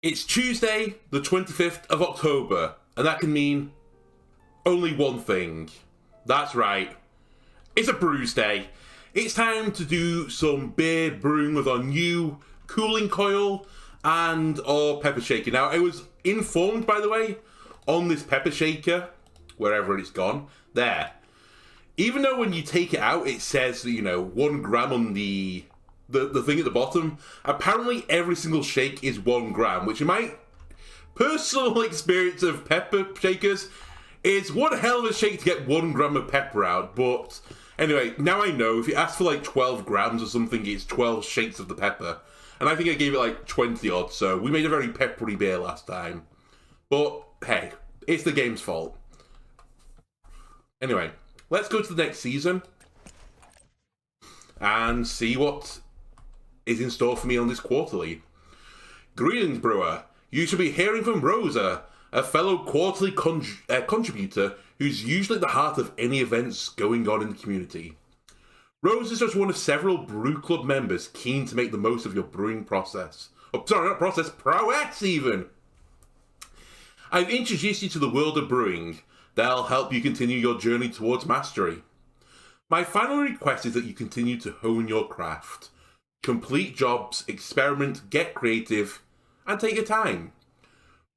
It's Tuesday, the 25th of October, and that can mean only one thing. That's right, it's a brews day. It's time to do some beer brewing with our new cooling coil and our pepper shaker. Now, I was informed, by the way, on this pepper shaker, wherever it's gone, there. Even though when you take it out, it says, 1 gram on the thing at the bottom, apparently every single shake is 1 gram, which in my personal experience of pepper shakers is one hell of a shake to get 1 gram of pepper out. But anyway, now I know if you ask for like 12 grams or something, it's 12 shakes of the pepper. And I think I gave it like 20 odd, so we made a very peppery beer last time. But hey, it's the game's fault. Anyway, let's go to the next season and see what is in store for me on this quarterly. Greetings, brewer. You should be hearing from Rosa, a fellow quarterly contributor who's usually at the heart of any events going on in the community. Rose is just one of several brew club members keen to make the most of your brewing process. Oh, sorry, not process, prowess even. I've introduced you to the world of brewing. That'll help you continue your journey towards mastery. My final request is that you continue to hone your craft. Complete jobs, experiment, get creative, and take your time.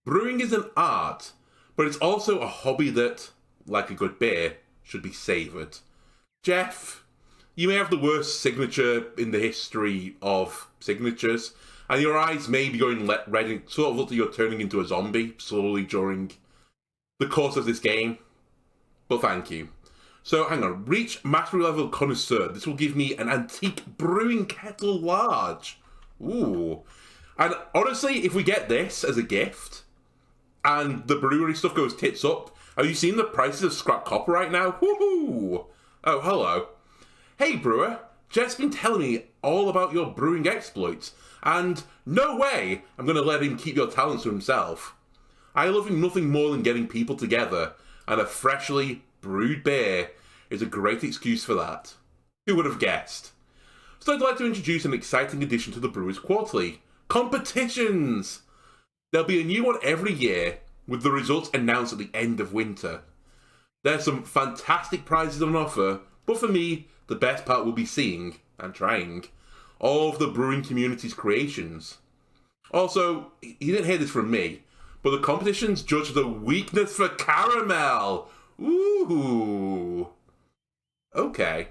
Brewing is an art, but it's also a hobby that, like a good beer, should be savoured. Jeff, you may have the worst signature in the history of signatures, and your eyes may be going red and sort of look like you're turning into a zombie slowly during the course of this game. But thank you. So hang on, reach mastery level connoisseur. This will give me an antique brewing kettle large. Ooh. And honestly, if we get this as a gift, and the brewery stuff goes tits up, have you seen the prices of scrap copper right now? Woohoo! Oh, hello. Hey brewer, Jeff's been telling me all about your brewing exploits, and no way I'm going to let him keep your talents to himself. I love nothing more than getting people together, and a freshly brewed beer is a great excuse for that. Who would have guessed? So I'd like to introduce an exciting addition to the Brewers Quarterly. Competitions! There'll be a new one every year, with the results announced at the end of winter. There's some fantastic prizes on offer, but for me, the best part will be seeing, and trying, all of the brewing community's creations. Also, you didn't hear this from me, but the competitions judge the weakness for caramel. Ooh. Okay.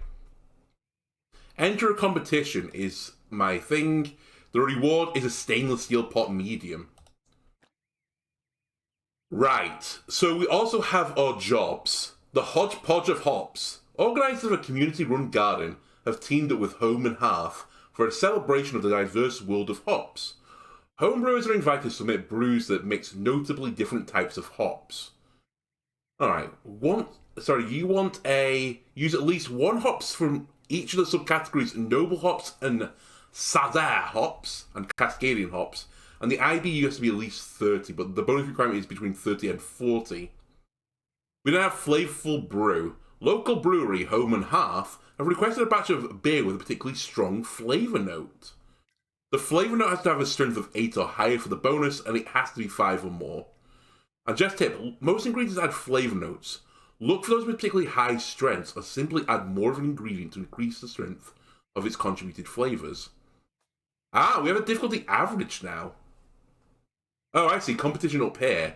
Enter a competition is my thing. The reward is a stainless steel pot medium. Right, so we also have our jobs. The hodgepodge of hops. Organisers of a community-run garden have teamed up with Home and Hearth for a celebration of the diverse world of hops. Homebrewers are invited to submit brews that mix notably different types of hops. Alright, you want use at least 1 hops from each of the subcategories Noble Hops and Sazerac hops and Cascadian hops, and the IBU has to be at least 30, but the bonus requirement is between 30 and 40. We then have Flavorful Brew. Local brewery Home and Hearth have requested a batch of beer with a particularly strong flavour note. The flavour note has to have a strength of 8 or higher for the bonus, and it has to be 5 or more. And just tip, most ingredients add flavour notes. Look for those with particularly high strengths, or simply add more of an ingredient to increase the strength of its contributed flavours. Ah, we have a difficulty average now. Oh, I see, competition up here.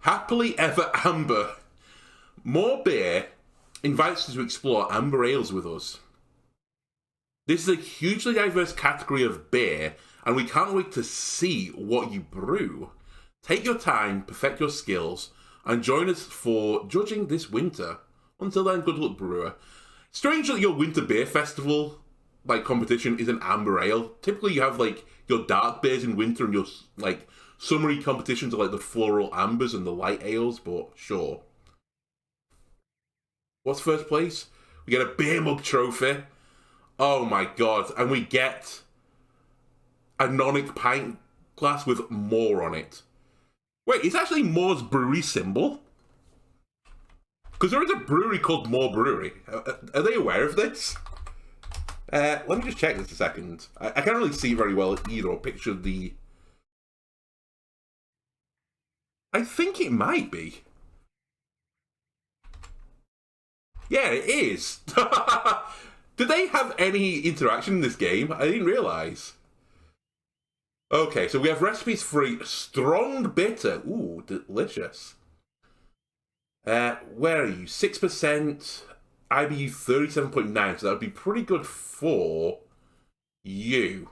Happily Ever Amber. More Beer invites us to explore amber ales with us. This is a hugely diverse category of beer, and we can't wait to see what you brew. Take your time, perfect your skills, and join us for judging this winter. Until then, good luck, brewer. Strange that your winter beer festival, competition, is an amber ale. Typically, you have, your dark beers in winter, and your, summery competitions are, the floral ambers and the light ales, but sure. What's first place? We get a beer mug trophy. Oh my god. And we get a Nonic pint glass with more on it. Wait, it's actually Moore's brewery symbol? Because there is a brewery called Moore Brewery. Are they aware of this? Let me just check this a second. I can't really see very well either, or picture the I think it might be. Yeah, it is. Do they have any interaction in this game? I didn't realise. Okay, so we have recipes for strong bitter. Ooh, delicious. Where are you? 6%, IBU 37.9, so that would be pretty good for you.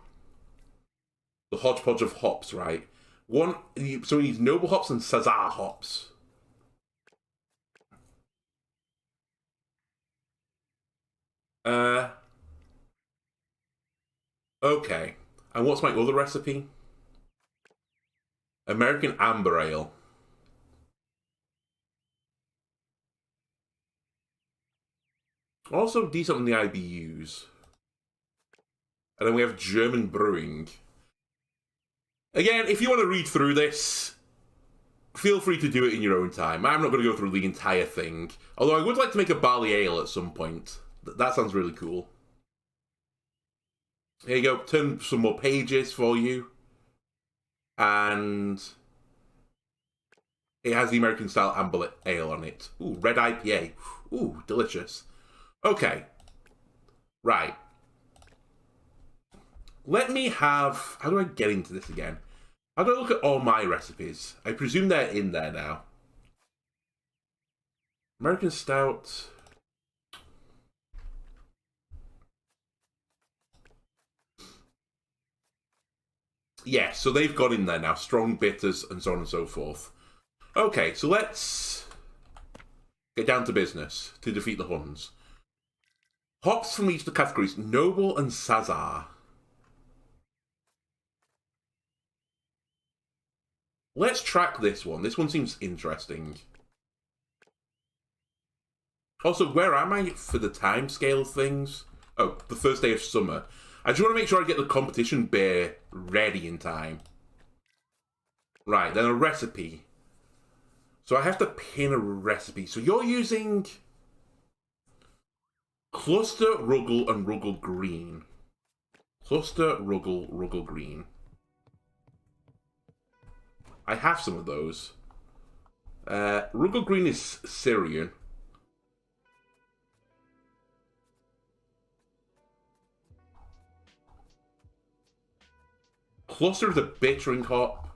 The hodgepodge of hops, right? So we need noble hops and Sazar hops. Okay. And what's my other recipe? American Amber Ale. Also decent on the IBUs. And then we have German Brewing. Again, if you want to read through this, feel free to do it in your own time. I'm not going to go through the entire thing. Although I would like to make a barley ale at some point. That sounds really cool. Here you go. Turn some more pages for you. And it has the American style amber ale on it. Ooh, red IPA. Ooh, delicious. Okay. Right. Let me have... How do I get into this again? How do I look at all my recipes? I presume they're in there now. American Stout. Yeah, so they've got in there now. Strong bitters and so on and so forth. Okay, so let's get down to business to defeat the Huns. Hops from each of the categories, Noble and Sazar. Let's track this one. This one seems interesting. Also, where am I for the time scale of things? Oh, the first day of summer. I just want to make sure I get the competition beer ready in time. Right, then a recipe. So I have to pin a recipe. So you're using Cluster, Ruggle, and Ruggle Green. Cluster, Ruggle, Ruggle Green. I have some of those. Ruggle Green is Syrian. Cluster is a bittering hop.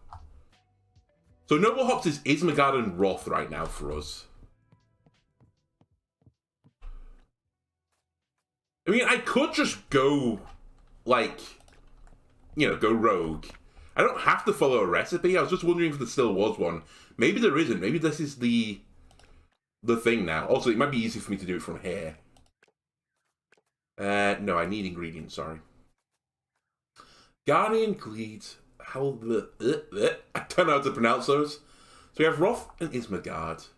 So Noble Hops is Ismagard and Roth right now for us. I mean, I could just go, like, you know, go rogue. I don't have to follow a recipe. I was just wondering if there still was one. Maybe there isn't. Maybe this is the thing now. Also, it might be easy for me to do it from here. No, I need ingredients, sorry. Guardian Gleeds. I don't know how to pronounce those. So we have Roth and Ismagard.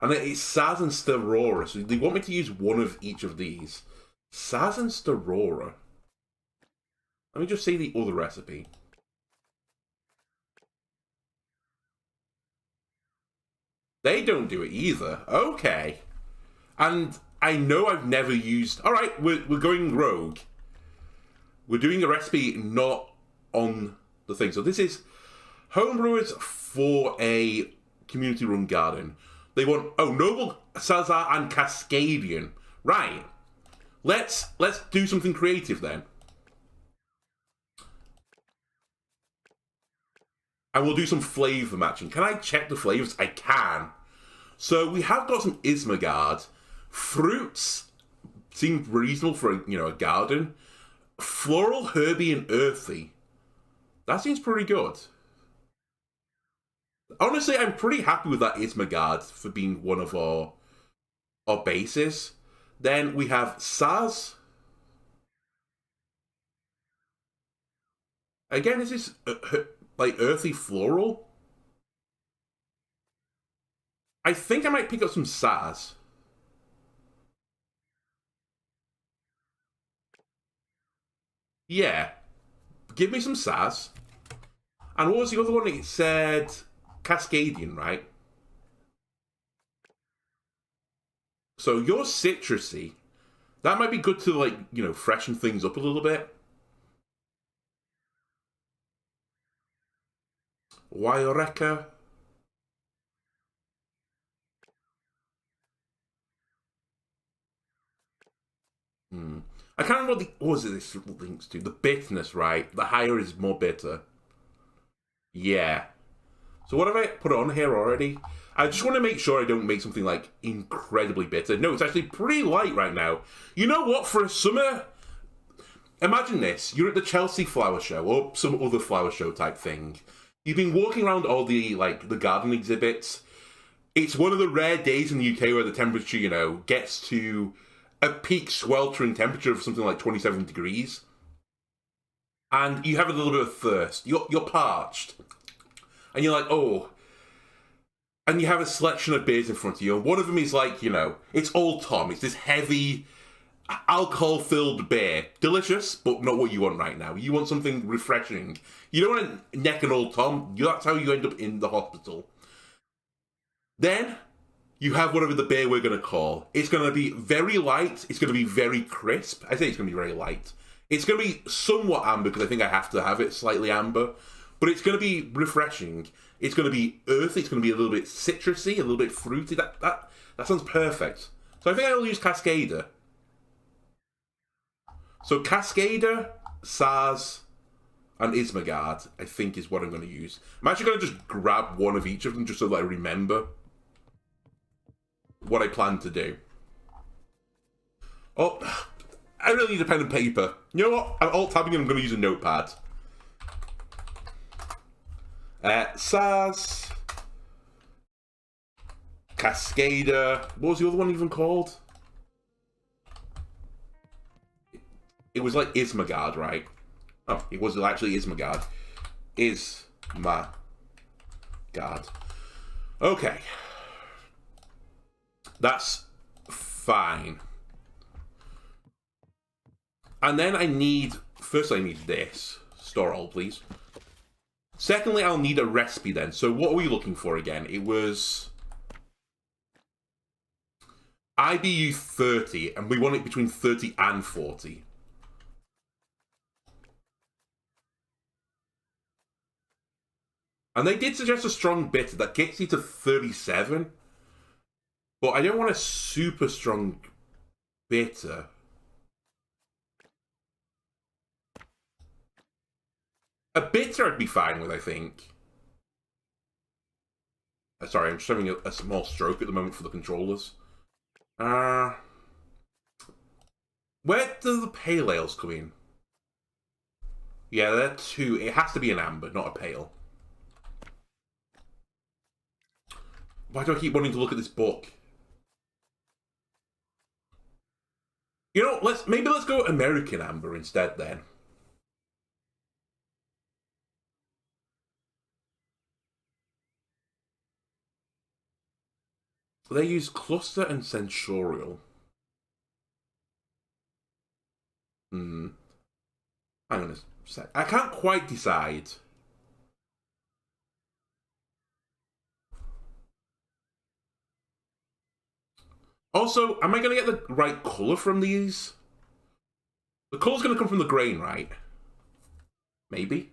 And then it's Saz and Starora. So they want me to use one of each of these. Saz and Starora. Let me just say the other recipe. They don't do it either. Okay. And I know I've never used... Alright, we're going rogue. We're doing a recipe not on the thing. So this is homebrewers for a community-run garden. They want... Oh, Noble, Sazar, and Cascadian. Right. Let's do something creative then. And we'll do some flavour matching. Can I check the flavours? I can. So we have got some Ismagard. Fruits seem reasonable for a garden. Floral, herby, and earthy. That seems pretty good. Honestly, I'm pretty happy with that Ismagard for being one of our bases. Then we have Saz. Again, is this like earthy floral? I think I might pick up some Saz. Yeah. Give me some Saz. And what was the other one? It said Cascadian, right? So you're citrusy. That might be good to, like, freshen things up a little bit. Waireka. I can't remember what was it this links to. The bitterness, right? The higher is more bitter. Yeah. So what have I put on here already? I just want to make sure I don't make something like incredibly bitter. No, it's actually pretty light right now. You know what? For a summer, imagine this. You're at the Chelsea flower show or some other flower show type thing. You've been walking around all the the garden exhibits. It's one of the rare days in the UK where the temperature, gets to a peak sweltering temperature of something like 27 degrees. And you have a little bit of thirst. You're parched. And you're like, oh. And you have a selection of beers in front of you. And one of them is like, it's Old Tom. It's this heavy, alcohol-filled beer. Delicious, but not what you want right now. You want something refreshing. You don't want to neck an Old Tom. That's how you end up in the hospital. Then, you have whatever the beer we're going to call. It's going to be very light. It's going to be very crisp. I say it's going to be very light. It's going to be somewhat amber, because I think I have to have it slightly amber. But it's going to be refreshing. It's going to be earthy. It's going to be a little bit citrusy, a little bit fruity. That sounds perfect. So I think I'll use Cascader. So Cascader, Saz, and Ismagard, I think, is what I'm going to use. I'm actually going to just grab one of each of them just so that I remember what I plan to do. Oh, I really need a pen and paper. You know what? I'm alt-tabbing and I'm going to use a notepad. Saz, Cascader. What was the other one even called? It was like Ismagard, right? Oh, it was actually Ismagard. Ismagard. Okay. That's fine. And then firstly I need this. Store all, please. Secondly, I'll need a recipe then. So what are we looking for again? It was IBU 30, and we want it between 30 and 40. And they did suggest a strong bitter that gets you to 37. But I don't want a super strong bitter. A bitter I'd be fine with, I think. Sorry, I'm just having a small stroke at the moment for the controllers. Where do the pale ales come in? Yeah, they're two. It has to be an amber, not a pale. Why do I keep wanting to look at this book? Maybe let's go American amber instead then. They use cluster and sensorial. Hang on a sec. I can't quite decide. Also, am I going to get the right colour from these? The colour's going to come from the grain, right? Maybe.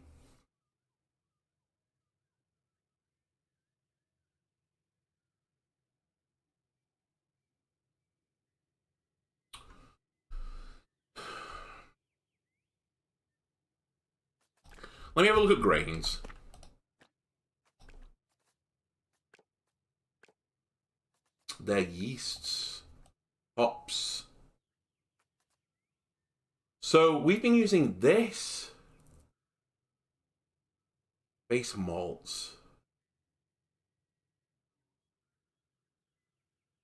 Let me have a look at grains. They're yeasts, hops. So we've been using this base malts.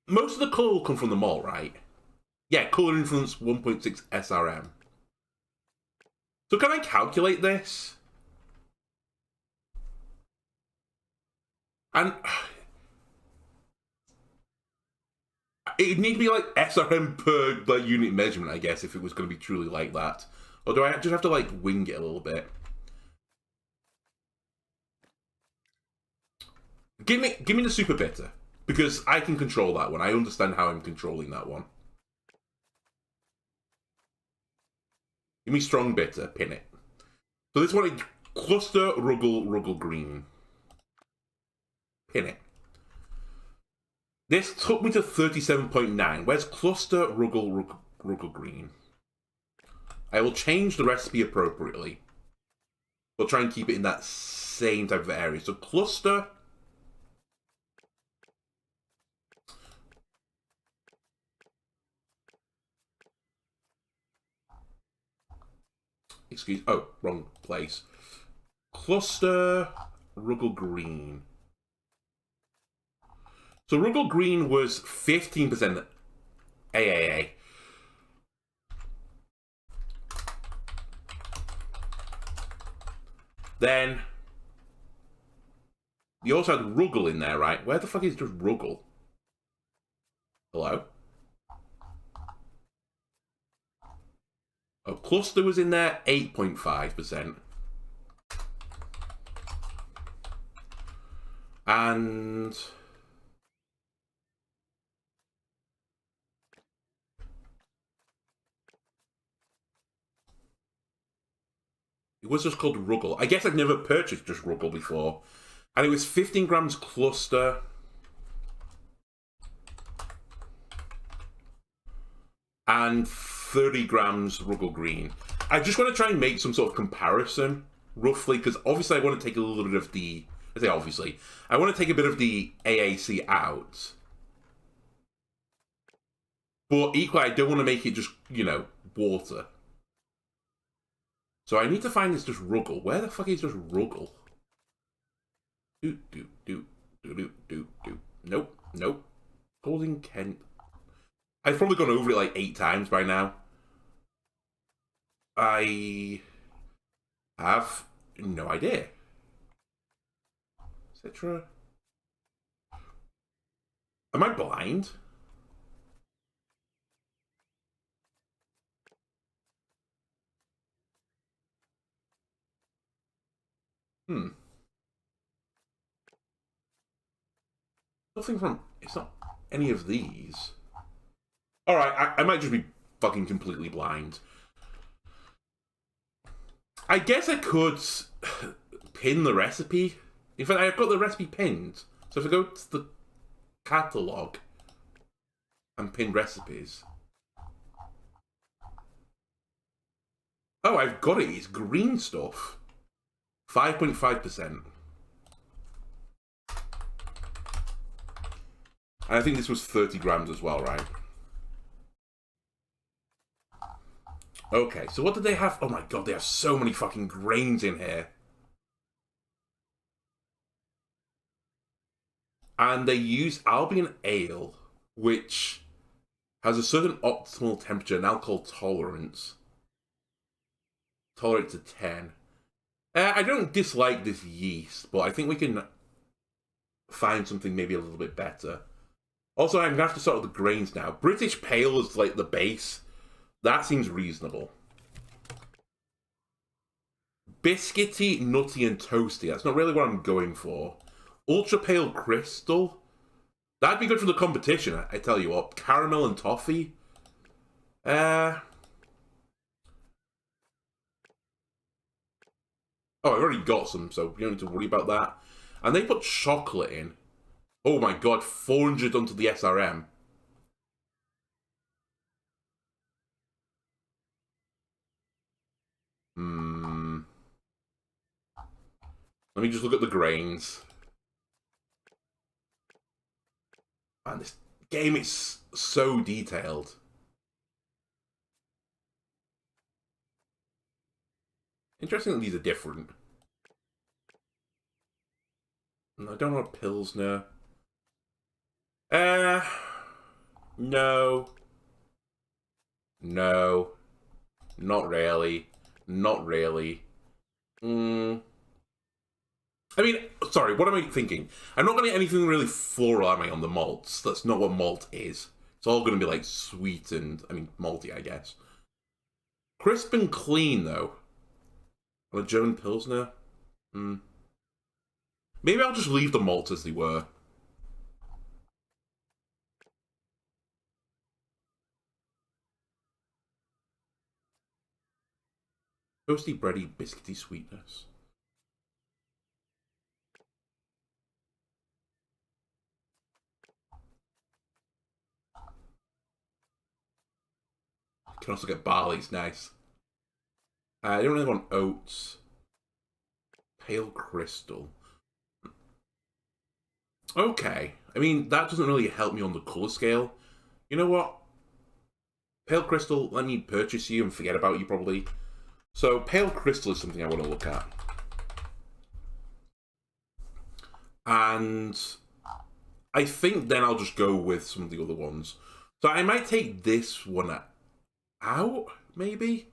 Most of the colour will come from the malt, right? Yeah, colour influence 1.6 SRM. So can I calculate this? And it'd need to be like SRM per unit measurement, I guess, if it was going to be truly like that. Or do I just have to wing it a little bit? Give me the super bitter, because I can control that one. I understand how I'm controlling that one. Give me strong bitter, pin it. So this one is cluster ruggle green. Pin it. This took me to 37.9. Where's cluster ruggle green? I will change the recipe appropriately. We'll try and keep it in that same type of area. So cluster. Oh, wrong place. Cluster Ruggle Green. So Ruggle Green was 15% AAA. Then you also had Ruggle in there, right? Where the fuck is just Ruggle? Hello? Oh, Cluster was in there, 8.5%. And it was just called Ruggle. I guess I've never purchased just Ruggle before. And it was 15 grams Cluster. And 30 grams Ruggle Green. I just want to try and make some sort of comparison, roughly, because obviously I want to take a little bit of the... I say obviously. I want to take a bit of the AAC out. But equally, I don't want to make it just, you know, water. So I need to find this just Ruggle. Where the fuck is just Ruggle? Nope, nope. Golden Kent. I've probably gone over it like 8 times by now. I have no idea. Citra. Am I blind? Nothing from... It's not any of these. Alright, I might just be fucking completely blind. I guess I could pin the recipe. In fact, I've got the recipe pinned. So if I go to the catalogue and pin recipes... Oh, I've got it. It's green stuff. 5.5%. And I think this was 30 grams as well, right? Okay, so what did they have? Oh my god, they have so many fucking grains in here. And they use Albion Ale, which has a certain optimal temperature and alcohol tolerance. Tolerate to 10. I don't dislike this yeast, but I think we can find something maybe a little bit better. Also, I'm going to have to start with the grains now. British Pale is like the base. That seems reasonable. Biscuity, nutty, and toasty. That's not really what I'm going for. Ultra Pale Crystal. That'd be good for the competition, I tell you what. Caramel and toffee. Oh, I've already got some, so you don't need to worry about that. And they put chocolate in. Oh my god, 400 onto the SRM. Let me just look at the grains. Man, this game is so detailed. Interesting that these are different. I don't know what Pilsner. No. No. Not really. Not really. I mean, sorry, what am I thinking? I'm not going to get anything really floral, am I, on the malts? That's not what malt is. It's all going to be, like, sweet and, I mean, malty, I guess. Crisp and clean, though. On a German Pilsner? Maybe I'll just leave the malts as they were. Toasty, bready, biscuity sweetness. You can also get barley, it's nice. I don't really want oats. Pale crystal. Okay. I mean, that doesn't really help me on the colour scale. You know what? Pale crystal, let me purchase you and forget about you probably. So, pale crystal is something I want to look at. And I think then I'll just go with some of the other ones. So I might take this one out, maybe?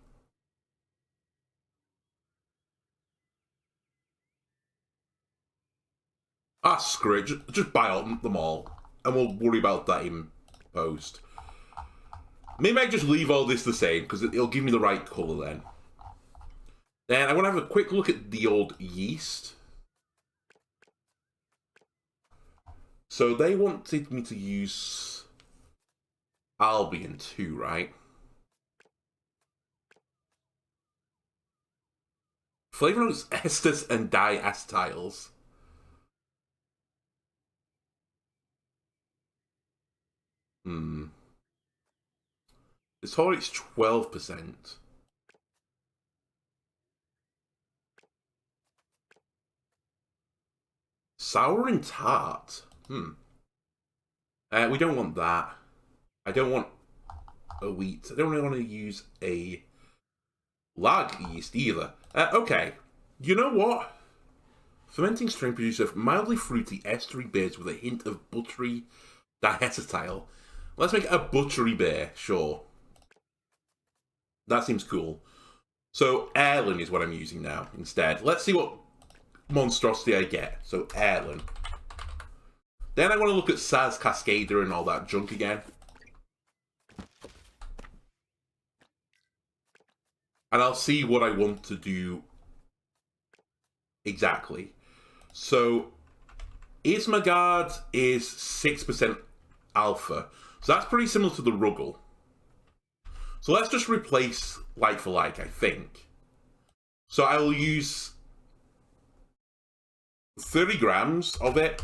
Ah, screw it. Just buy them all. And we'll worry about that in post. Maybe I just leave all this the same, because it'll give me the right colour then. Then I want to have a quick look at the old yeast. So they wanted me to use Albion too, right? Flavor notes esters and diacetyls. It's tolerates 12%. Sour and tart. We don't want that. I don't want a wheat. I don't really want to use a lag yeast either. Okay. You know what? Fermenting strain producer of mildly fruity estery beers with a hint of buttery diacetyl. Let's make a buttery beer, sure. That seems cool. So, Erlen is what I'm using now instead. Let's see what monstrosity I get. So, Erlen. Then I want to look at Saz, Cascader, and all that junk again. And I'll see what I want to do exactly. So, Ismagard is 6% alpha. So that's pretty similar to the Ruggle. So let's just replace like for like, I think. So I will use 30 grams of it.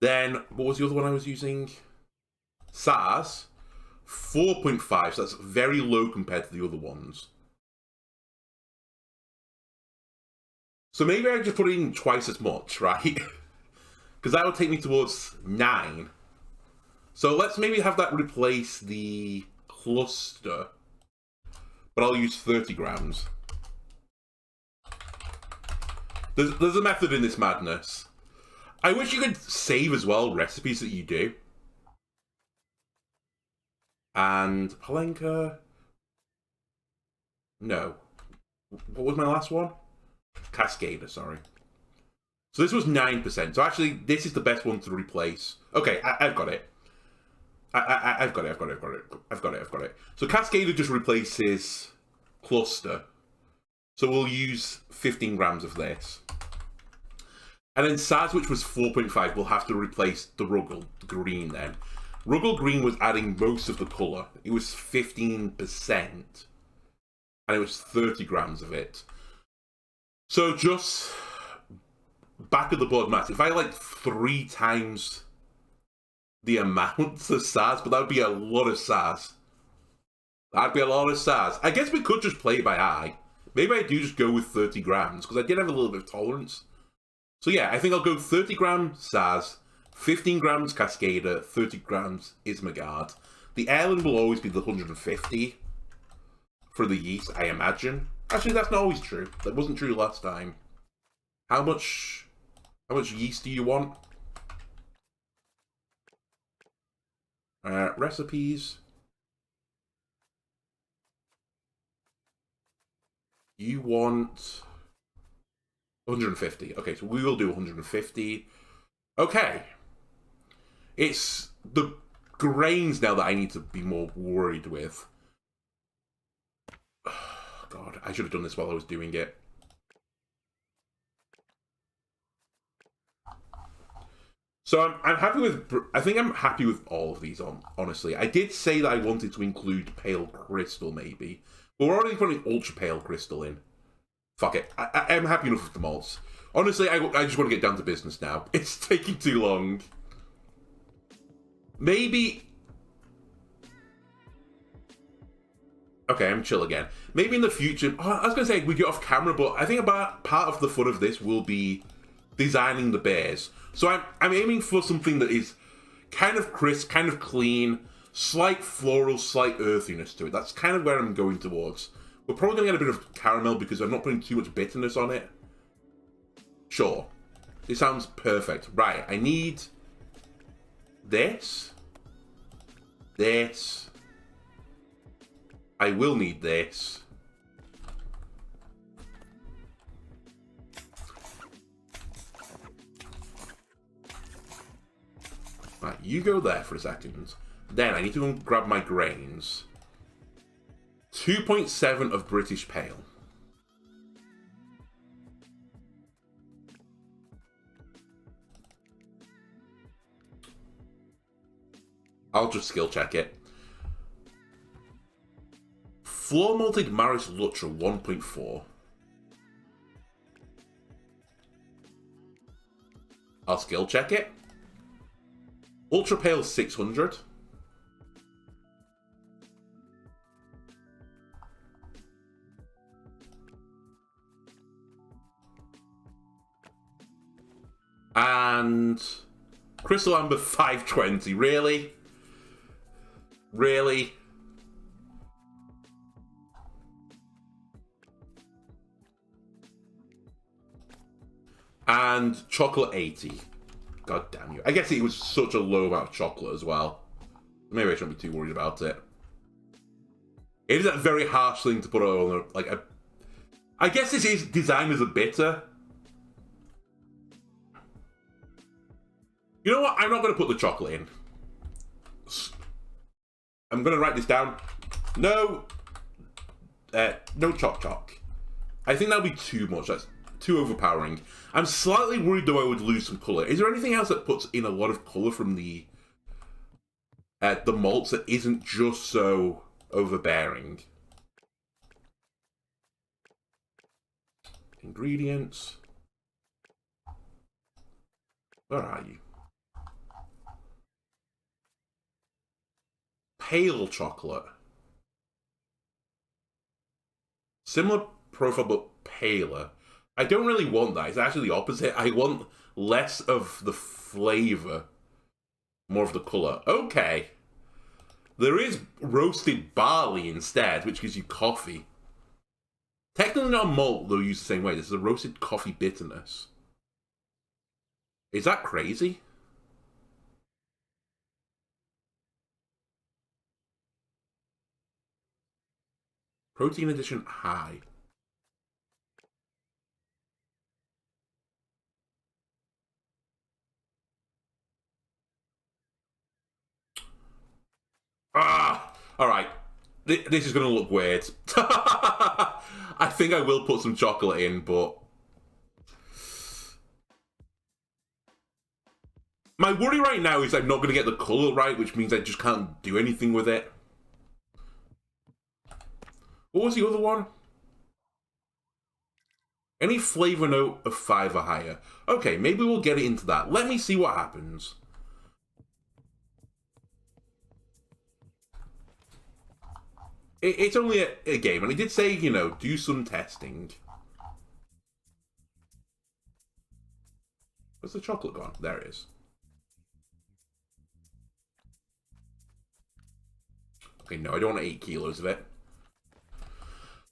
Then, what was the other one I was using? Saz, 4.5, so that's very low compared to the other ones. So maybe I just put in twice as much, right? Because that would take me towards 9. So let's maybe have that replace the cluster. But I'll use 30 grams. There's a method in this madness. I wish you could save as well recipes that you do. And Palenka. No. What was my last one? Cascader, sorry. So this was 9%. So actually, this is the best one to replace. Okay, I've got it. I've got it. So Cascader just replaces cluster. So we'll use 15 grams of this. And then Saz, which was 4.5, will have to replace the Ruggle green then. Ruggle green was adding most of the colour. It was 15%. And it was 30 grams of it. So just back of the board math. If I like 3 times the amount of Saz, but that would be a lot of Saz. That'd be a lot of Saz. I guess we could just play it by eye. Maybe I do just go with 30 grams, because I did have a little bit of tolerance. So yeah, I think I'll go 30 grams Saz, 15 grams Cascader, 30 grams Ismagard. The Erlen will always be the 150 for the yeast, I imagine. Actually, that's not always true. That wasn't true last time. How much yeast do you want? Recipes. You want 150. Okay, so we will do 150. Okay. It's the grains now that I need to be more worried with. Oh, God, I should have done this while I was doing it. So I'm happy with, I think I'm happy with all of these, honestly. I did say that I wanted to include Pale Crystal, maybe. But we're already putting Ultra Pale Crystal in. Fuck it. I'm happy enough with the malts. Honestly, I just want to get down to business now. It's taking too long. Maybe Okay, I'm chill again. Maybe in the future. Oh, I was going to say we get off camera, but I think about part of the fun of this will be designing the beers. So I'm aiming for something that is kind of crisp, kind of clean, slight floral, slight earthiness to it. That's kind of where I'm going towards. We're probably going to get a bit of caramel because I'm not putting too much bitterness on it. Sure. It sounds perfect. Right, I need this. This. I will need this. Right, you go there for a second. Then I need to go and grab my grains. 2.7 of British Pale. I'll just skill check it. Floor malted Maris Lutra 1.4. I'll skill check it. Ultra Pale 600. And Crystal Amber 520. Really? Really? And chocolate 80. God damn you. I guess it was such a low amount of chocolate as well. Maybe I shouldn't be too worried about it. It is a very harsh thing to put on I guess this is designed as a bitter. You know what? I'm not going to put the chocolate in. I'm going to write this down. No. No choc. I think that'll be too much. That's too overpowering. I'm slightly worried though I would lose some colour. Is there anything else that puts in a lot of colour from the malts that isn't just so overbearing? Ingredients. Where are you? Pale chocolate. Similar profile but paler. I don't really want that. It's actually the opposite. I want less of the flavour, more of the colour. Okay. There is roasted barley instead, which gives you coffee. Technically not malt, though used the same way. This is a roasted coffee bitterness. Is that crazy? Protein addition high. Alright. This is going to look weird. I think I will put some chocolate in, but... My worry right now is I'm not going to get the colour right, which means I just can't do anything with it. What was the other one? Any flavour note of 5 or higher. Okay, maybe we'll get it into that. Let me see what happens. It's only a game, and he did say, you know, do some testing. Where's the chocolate gone? There it is. Okay, no, I don't want 8 kilos of it.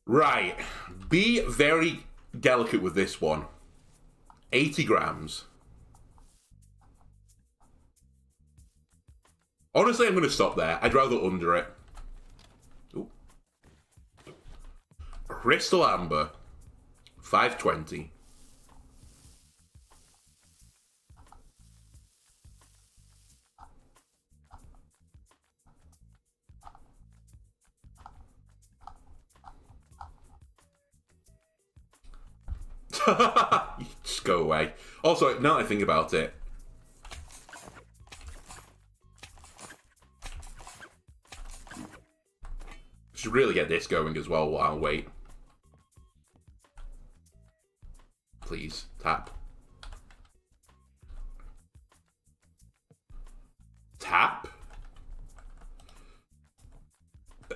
Right. Be very delicate with this one. 80 grams. Honestly, I'm going to stop there. I'd rather under it. Ooh. Crystal Amber. 520. Just go away. Also, now that I think about it, should really get this going as well while I wait. Please, tap. Tap?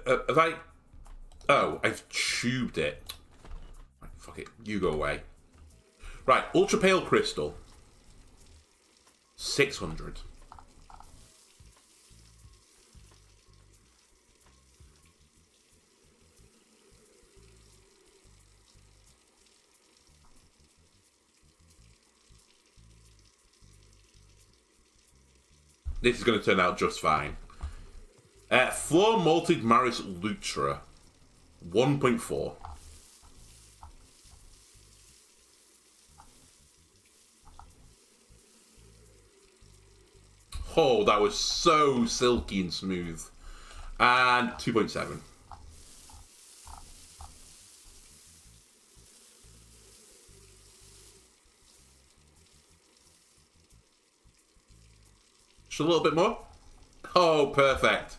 Have I... Oh, I've tubed it. Right, fuck it. You go away. Right, ultra pale crystal. 600. This is going to turn out just fine. Floor malted Maris Lutra. 1.4. Oh, that was so silky and smooth. And 2.7. Just a little bit more. Oh, perfect.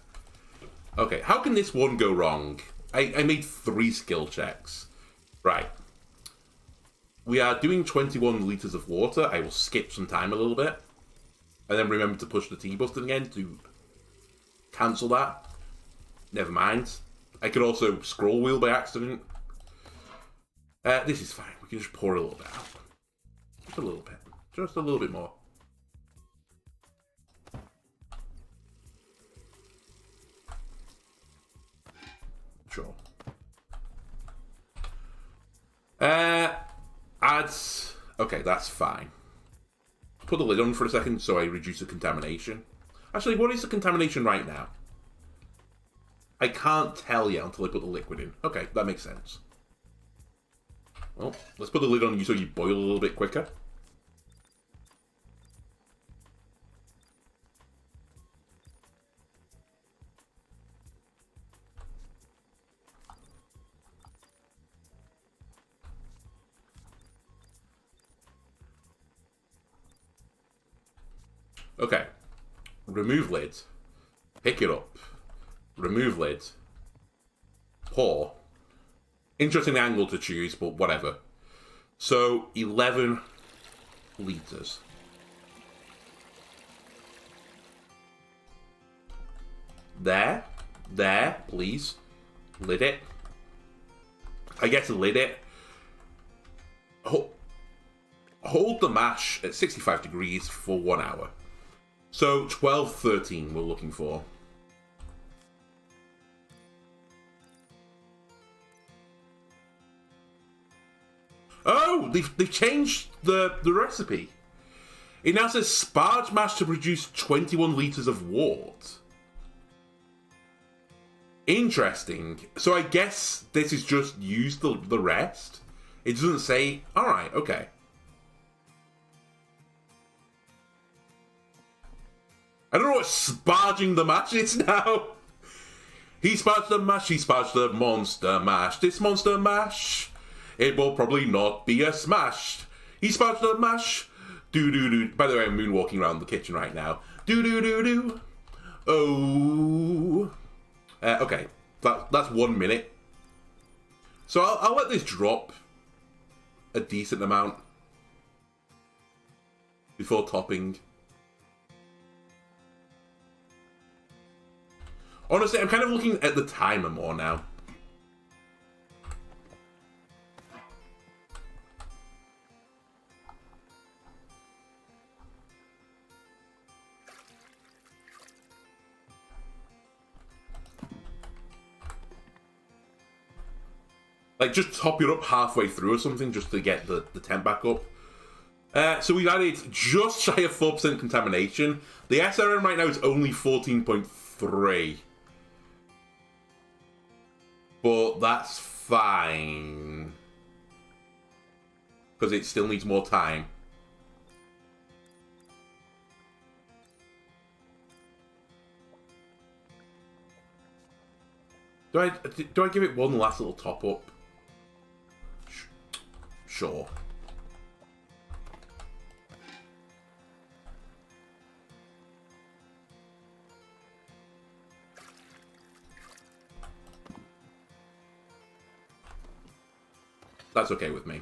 Okay, how can this one go wrong? I made 3 skill checks. Right. We are doing 21 litres of water. I will skip some time a little bit. And then remember to push the T button again to cancel that. Never mind. I could also scroll wheel by accident. This is fine. We can just pour a little bit out. Just a little bit. Just a little bit more. Sure. Okay, that's fine. Put the lid on for a second so I reduce the contamination. Actually, what is the contamination right now? I can't tell yet until I put the liquid in. Okay, that makes sense. Well, let's put the lid on so you boil a little bit quicker. Okay. Remove lid. Pick it up. Remove lid. Pour. Interesting angle to choose, but whatever. So, 11 litres. There. There, please. Lid it. I get to lid it. Hold the mash at 65 degrees for 1 hour. So, 12-13 we're looking for. Oh, they've changed the recipe. It now says sparge mash to produce 21 litres of wort. Interesting. So I guess this is just use the rest. It doesn't say, alright, okay. I don't know what sparging the mash is now. He sparged the mash, he sparged the monster mash. This monster mash, it will probably not be a smash. He sparged the mash. Do-do-do. By the way, I'm moonwalking around the kitchen right now. Do-do-do-do. Oh. Okay, that's 1 minute. So I'll let this drop a decent amount before topping. Honestly, I'm kind of looking at the timer more now. Like, just top it up halfway through or something just to get the temp back up. So we've added just shy of 4% contamination. The SRM right now is only 14.3. But that's fine. Because it still needs more time. Do I give it one last little top up? Sure. That's okay with me.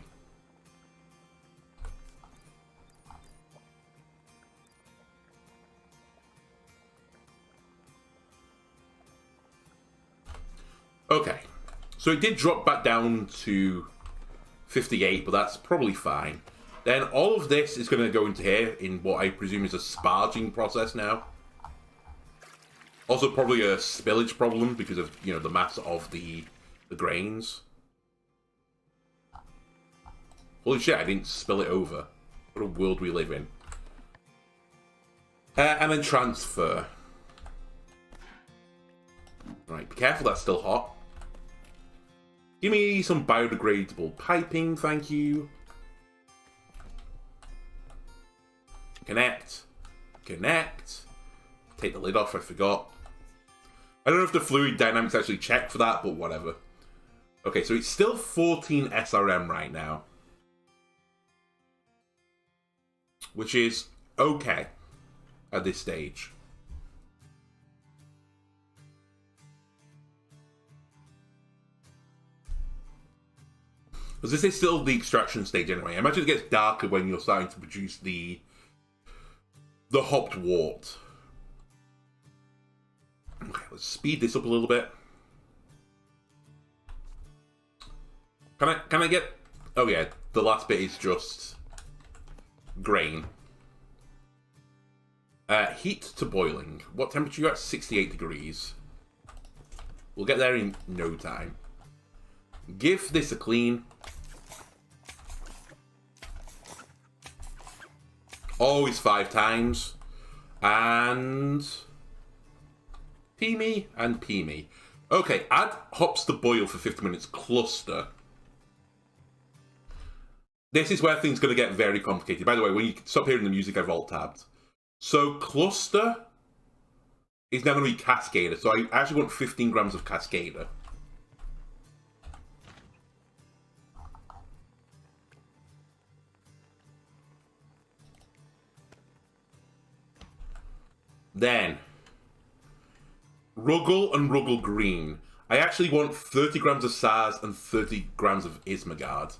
Okay. So it did drop back down to 58, but that's probably fine. Then all of this is going to go into here in what I presume is a sparging process now. Also probably a spillage problem because of, you know, the mass of the grains. Holy shit, I didn't spill it over. What a world we live in. And then transfer. Right, be careful, that's still hot. Give me some biodegradable piping, thank you. Connect. Connect. Take the lid off, I forgot. I don't know if the fluid dynamics actually check for that, but whatever. Okay, so it's still 14 SRM right now. Which is okay at this stage. Because this is still the extraction stage anyway. I imagine it gets darker when you're starting to produce the hopped wort. Okay, let's speed this up a little bit. Can I get... Oh yeah, the last bit is just grain. Heat to boiling. What temperature are you at? 68 degrees. We'll get there in no time. Give this a clean. Always 5 times. And... pee me and pee me. Okay, add hops to boil for 50 minutes. Cluster. This is where things are going to get very complicated. By the way, when you stop hearing the music, I've alt-tabbed. So, cluster is now going to be cascader. So I actually want 15 grams of cascader. Then, Ruggle and Ruggle Green. I actually want 30 grams of Sars and 30 grams of Ismagard.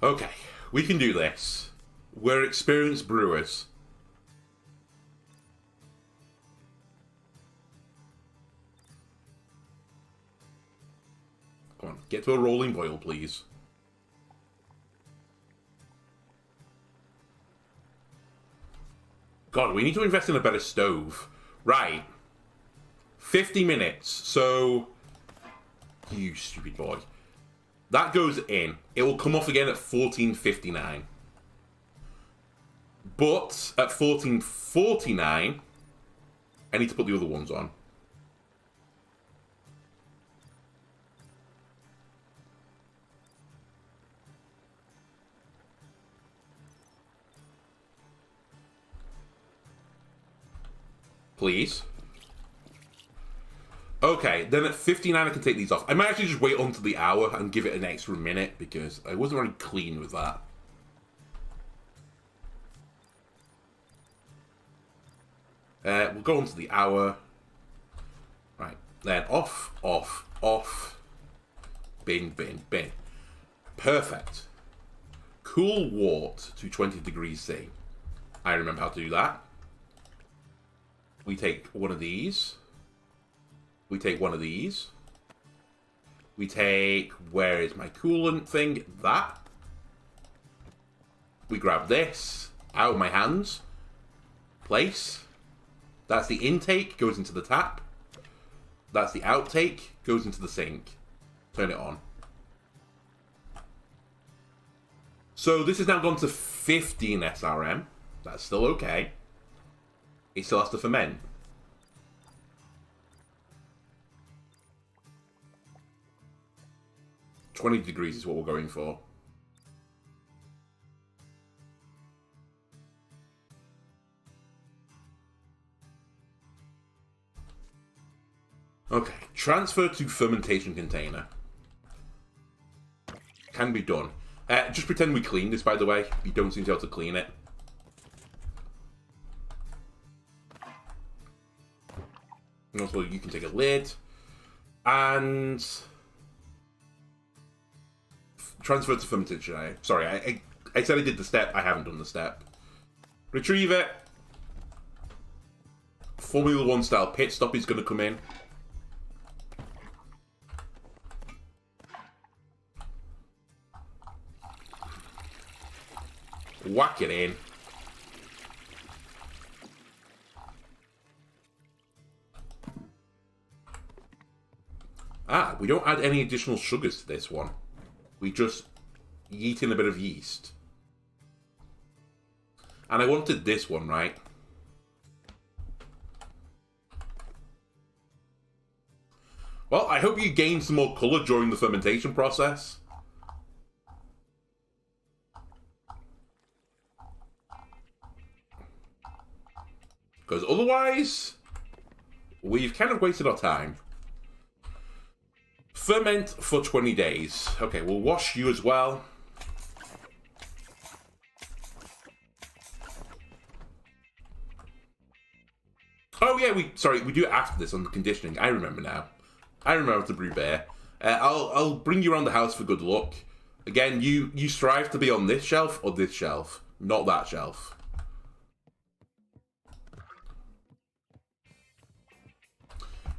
Okay, we can do this. We're experienced brewers. Come on, get to a rolling boil, please. God, we need to invest in a better stove. Right. 50 minutes, so... You stupid boy. That goes in. It will come off again at 14:59. But at 14:49, I need to put the other ones on. Please. Okay, then at 59 I can take these off. I might actually just wait until the hour and give it an extra minute because I wasn't very clean with that. We'll go on to the hour. Right, then off, off, off. Bin, bin, bin. Perfect. Cool wort to 20 degrees C. I remember how to do that. We take one of these. We take one of these. We take... Where is my coolant thing? That. We grab this. Out of my hands. Place. That's the intake. Goes into the tap. That's the outtake. Goes into the sink. Turn it on. So this has now gone to 15 SRM. That's still okay. It still has to ferment. $20 degrees is what we're going for. Okay, transfer to fermentation container. Can be done. Just pretend we cleaned this, by the way. You don't seem to be able to clean it. And also, you can take a lid. And... transfer to fermentation. Sorry, I said I did the step. I haven't done the step. Retrieve it. Formula 1 style pit stop is going to come in. Whack it in. Ah, we don't add any additional sugars to this one. We just yeet in a bit of yeast. And I wanted this one, right? Well, I hope you gain some more colour during the fermentation process. Because otherwise, we've kind of wasted our time. Ferment for 20 days. Okay, we'll wash you as well. Oh yeah, we do it after this on the conditioning. I remember now. I remember to brew beer. I'll bring you around the house for good luck. Again, you strive to be on this shelf or this shelf, not that shelf.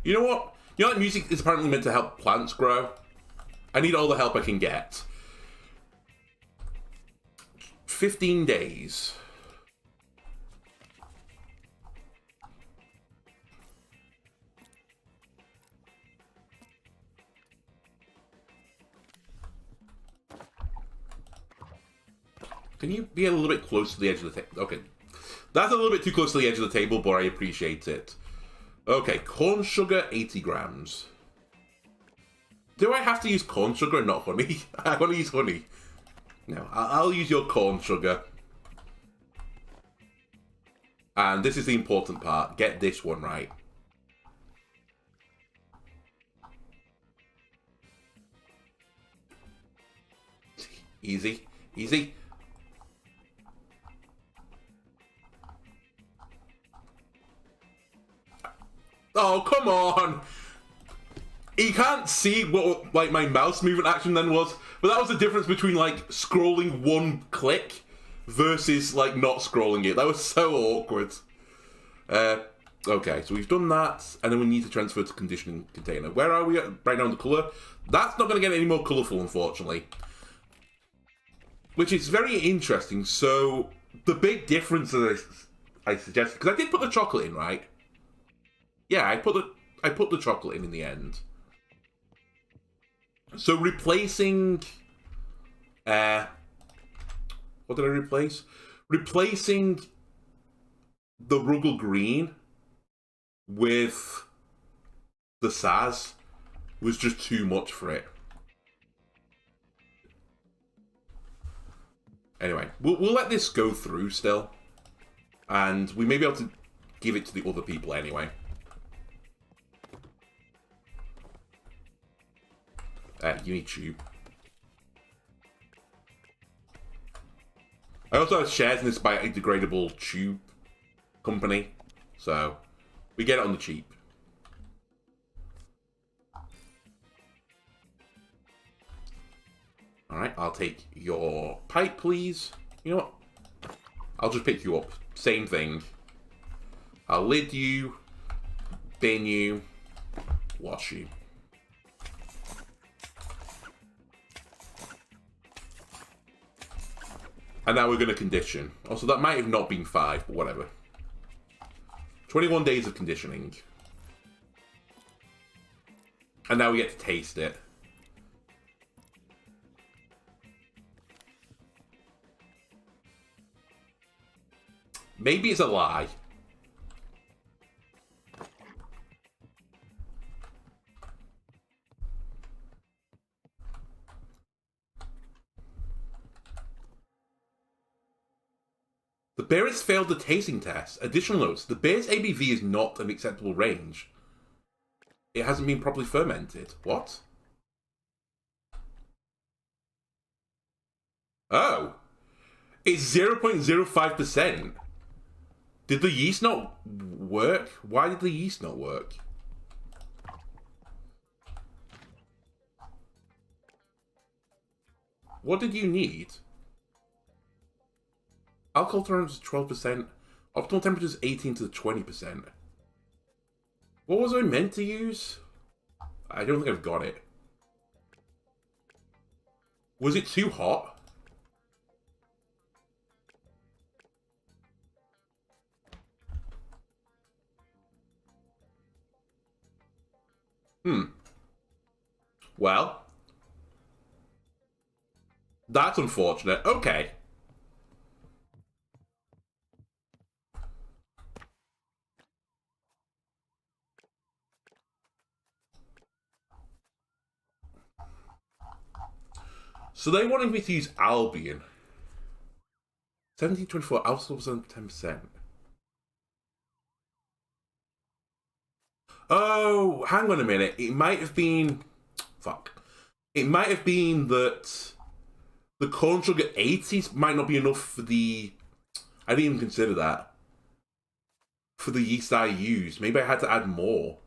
You know what? You know that music is apparently meant to help plants grow? I need all the help I can get. 15 days. Can you be a little bit close to the edge of the table? Okay. That's a little bit too close to the edge of the table, but I appreciate it. Okay, corn sugar, 80 grams. Do I have to use corn sugar and not honey? I want to use honey. No, I'll use your corn sugar. And this is the important part. Get this one right. Easy, easy. Oh, come on! You can't see what, like, my mouse movement action then was, but that was the difference between, like, scrolling one click versus, like, not scrolling it. That was so awkward. Okay, so we've done that, and then we need to transfer to conditioning container. Where are we at right now in the colour? That's not going to get any more colourful, unfortunately. Which is very interesting. So, the big difference that I suggested, because I did put the chocolate in, right? Yeah, I put the chocolate in the end. So replacing, what did I replace? Replacing the Ruggles Green with the Saz was just too much for it. Anyway, we'll let this go through still, and we may be able to give it to the other people anyway. You need tube. I also have shares in this biodegradable tube company, so we get it on the cheap. Alright, I'll take your pipe, please. You know what? I'll just pick you up. Same thing. I'll lid you, bin you, wash you. And now we're going to condition. Also, that might have not been 5, but whatever. 21 days of conditioning. And now we get to taste it. Maybe it's a lie. The beer has failed the tasting test. Additional notes. The beer's ABV is not an acceptable range. It hasn't been properly fermented. What? Oh. It's 0.05%. Did the yeast not work? Why did the yeast not work? What did you need? Alcohol tolerance is 12%. Optimal temperature is 18 to 20%. What was I meant to use? I don't think I've got it. Was it too hot? Well, that's unfortunate. Okay. So they wanted me to use Albion. 1724, alcohol percent 10%. Oh, hang on a minute. It might have been... Fuck. It might have been that the corn sugar 80s might not be enough for the... I didn't even consider that. For the yeast I used. Maybe I had to add more.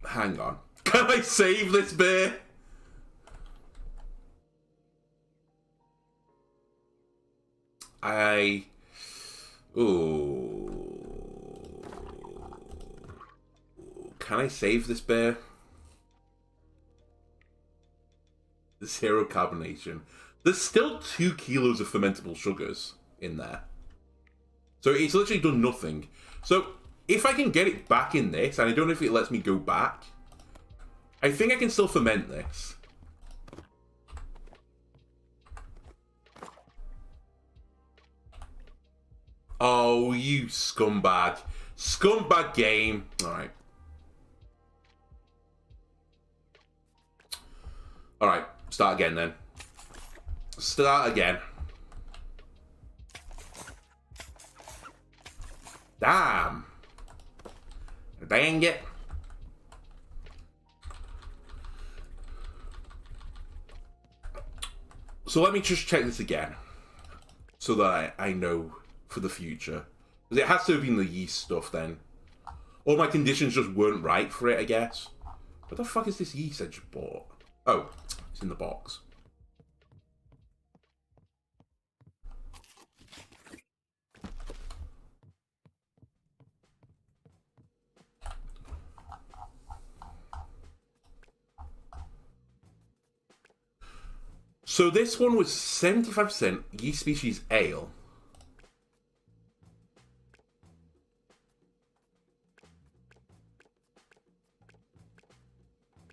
Hang on. Can I save this beer? Ooh. Can I save this beer? Zero carbonation. There's still 2 kilos of fermentable sugars in there. So it's literally done nothing. So if I can get it back in this, and I don't know if it lets me go back, I think I can still ferment this. Oh, you scumbag. Scumbag game. Alright. Alright, start again then. Start again. Damn. Dang it. So let me just check this again. So that I know for the future. Because it has to have been the yeast stuff then. Or my conditions just weren't right for it, I guess. What the fuck is this yeast I just bought? Oh, it's in the box. So this one was 75% yeast species ale.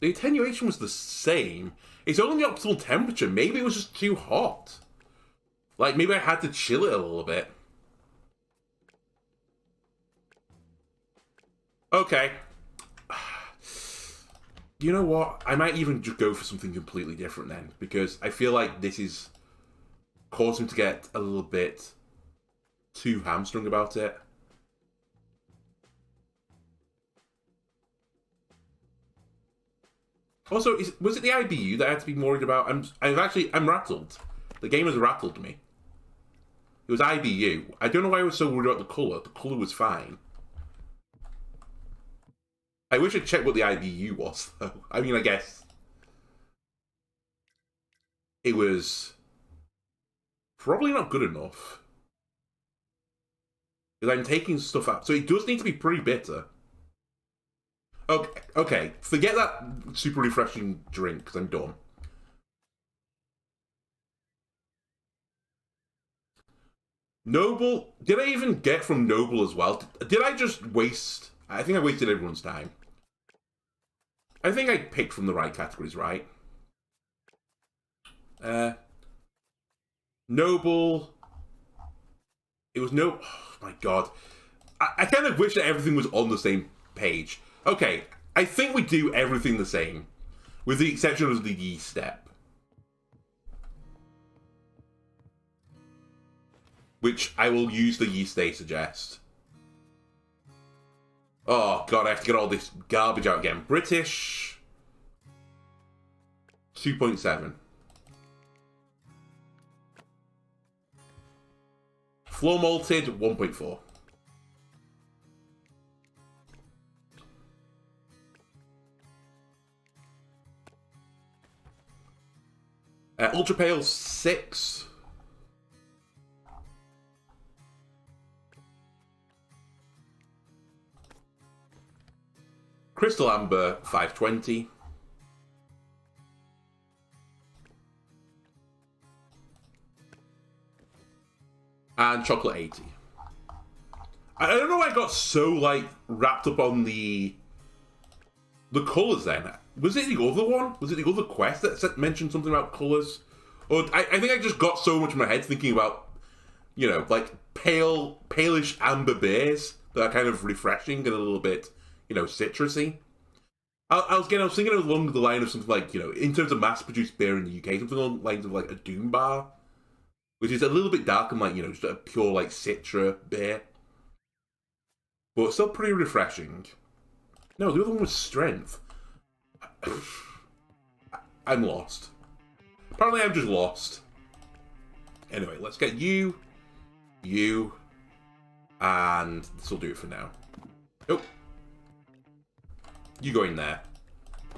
The attenuation was the same. It's only the optimal temperature. Maybe it was just too hot. Like, maybe I had to chill it a little bit. Okay. You know what? I might even just go for something completely different then. Because I feel like this is causing me to get a little bit too hamstrung about it. Also, was it the IBU that I had to be worried about? I'm rattled. The game has rattled me. It was IBU. I don't know why I was so worried about the colour. The colour was fine. I wish I'd checked what the IBU was, though. I mean, I guess it was probably not good enough. Because I'm taking stuff out. So it does need to be pretty bitter. Okay. Forget that super refreshing drink, because I'm done. Noble? Did I even get from Noble as well? Did I just waste... I think I wasted everyone's time. I think I picked from the right categories, right? Noble. It was no... Oh my god. I kind of wish that everything was on the same page. Okay, I think we do everything the same. With the exception of the yeast step. Which I will use the yeast they suggest. Oh god, I have to get all this garbage out again. British 2.7. Floor malted 1.4. Ultra Pale 6. Crystal Amber 520. And Chocolate 80. I don't know why I got so, like, wrapped up on the colours then. Was it the other one? Was it the other quest that mentioned something about colours? Or I think I just got so much in my head thinking about, you know, like, palish amber beers that are kind of refreshing and a little bit, you know, citrusy. I was thinking along the line of something like, you know, in terms of mass-produced beer in the UK, something along the lines of, like, a Doom Bar, which is a little bit dark and, like, you know, just a pure, like, Citra beer. But still pretty refreshing. No, the other one was Strength. I'm lost. Apparently I'm just lost. Anyway, let's get you, and this will do it for now. Oh. You go in there.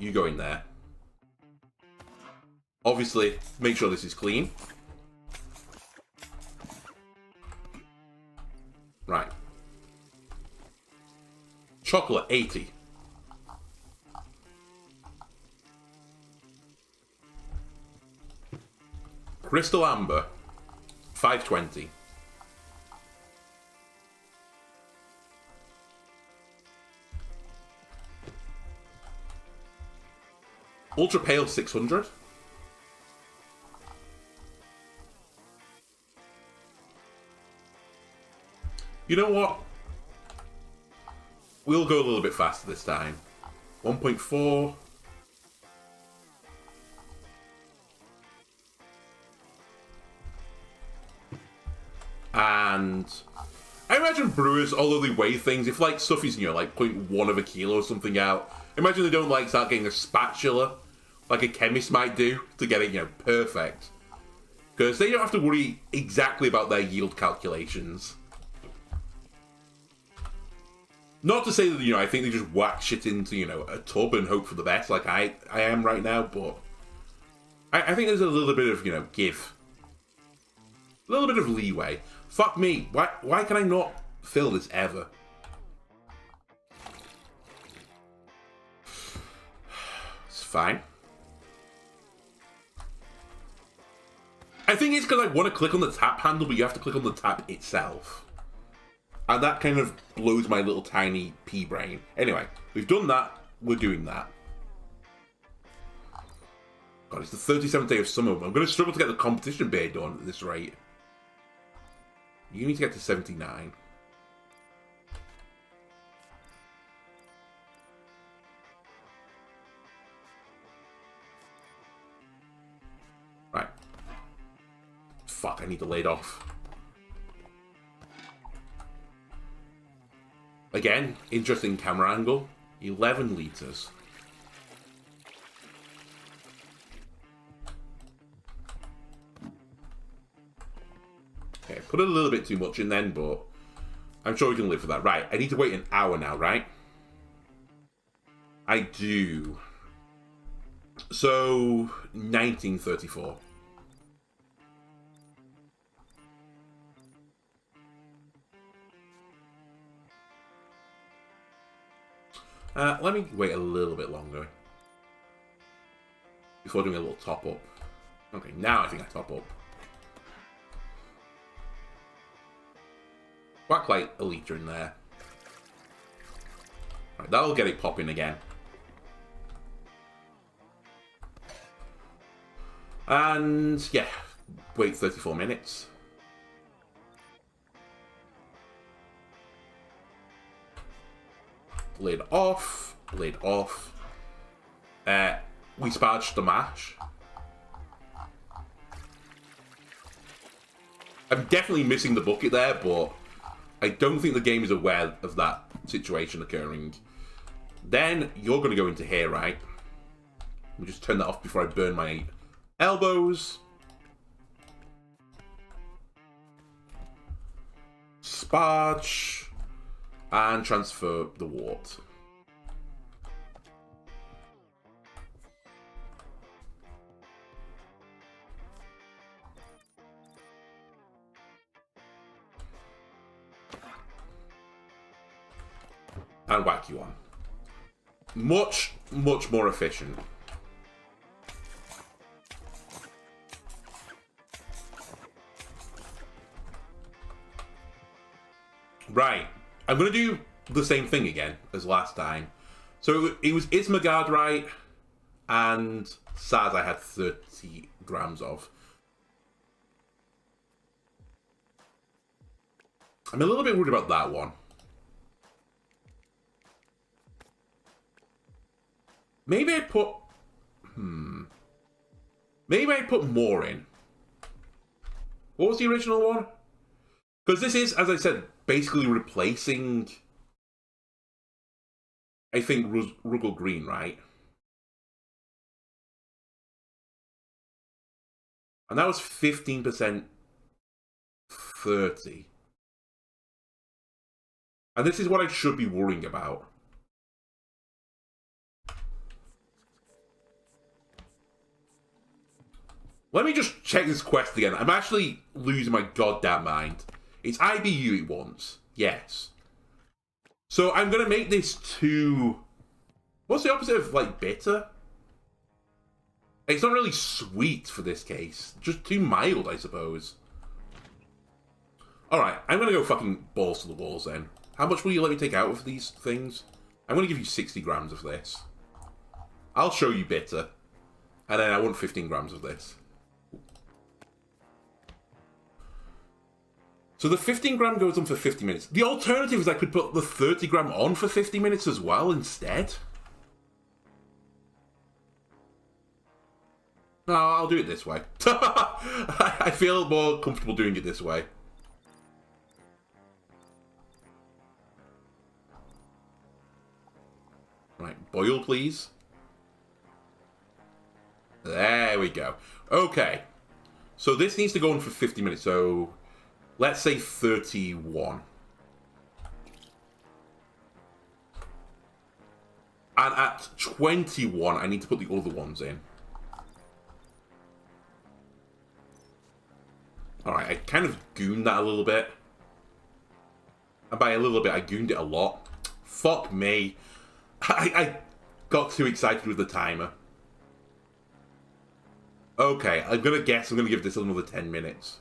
You go in there. Obviously, make sure this is clean. Right. Chocolate 80. Crystal Amber 520. Ultra Pale 600. You know what? We'll go a little bit faster this time. 1.4. And I imagine brewers, although they weigh things, if like stuff is, you know, like 0.1 of a kilo or something out, imagine they don't like start getting a spatula like a chemist might do to get it, you know, perfect. Because they don't have to worry exactly about their yield calculations. Not to say that, you know, I think they just whack shit into, you know, a tub and hope for the best like I am right now, but I think there's a little bit of, you know, give. A little bit of leeway. Fuck me, why can I not fill this ever? It's fine. I think it's because I want to click on the tap handle, but you have to click on the tap itself. And that kind of blows my little tiny pea brain. Anyway, we've done that. We're doing that. God, it's the 37th day of summer. I'm going to struggle to get the competition beer done at this rate. You need to get to 79. Right. Fuck, I need to lay it off. Again, interesting camera angle. 11 litres. Okay, put a little bit too much in then, but I'm sure we can live with that. Right, I need to wait an hour now, right? I do. So, 1934. Let me wait a little bit longer before doing a little top up. Okay, now I think I top up. Whack like a litre in there. Right, that'll get it popping again. And yeah, wait 34 minutes. Lid off, lid off. We sparged the mash. I'm definitely missing the bucket there, but I don't think the game is aware of that situation occurring. Then you're going to go into here, right? Let me just turn that off before I burn my elbows. Sparge. And transfer the wort. and whack you on. Much, much more efficient. Right. I'm going to do the same thing again as last time. So it was Ismagard, right? And Saz I had 30 grams of. I'm a little bit worried about that one. Maybe I put... Maybe I put more in. What was the original one? Because this is, as I said, basically replacing... I think Rugal Green, right? And that was 15%, 30. And this is what I should be worrying about. Let me just check this quest again. I'm actually losing my goddamn mind. It's IBU it wants. Yes. So I'm going to make this too... What's the opposite of, like, bitter? It's not really sweet for this case. Just too mild, I suppose. Alright, I'm going to go fucking balls to the walls then. How much will you let me take out of these things? I'm going to give you 60 grams of this. I'll show you bitter. And then I want 15 grams of this. So the 15 gram goes on for 50 minutes. The alternative is I could put the 30 gram on for 50 minutes as well instead. No, I'll do it this way. I feel more comfortable doing it this way. Right, boil please. There we go. Okay. So this needs to go on for 50 minutes, so... Let's say 31. And at 21, I need to put the other ones in. Alright, I kind of gooned that a little bit. And by a little bit, I gooned it a lot. Fuck me. I got too excited with the timer. Okay, I'm gonna guess I'm gonna give this another 10 minutes.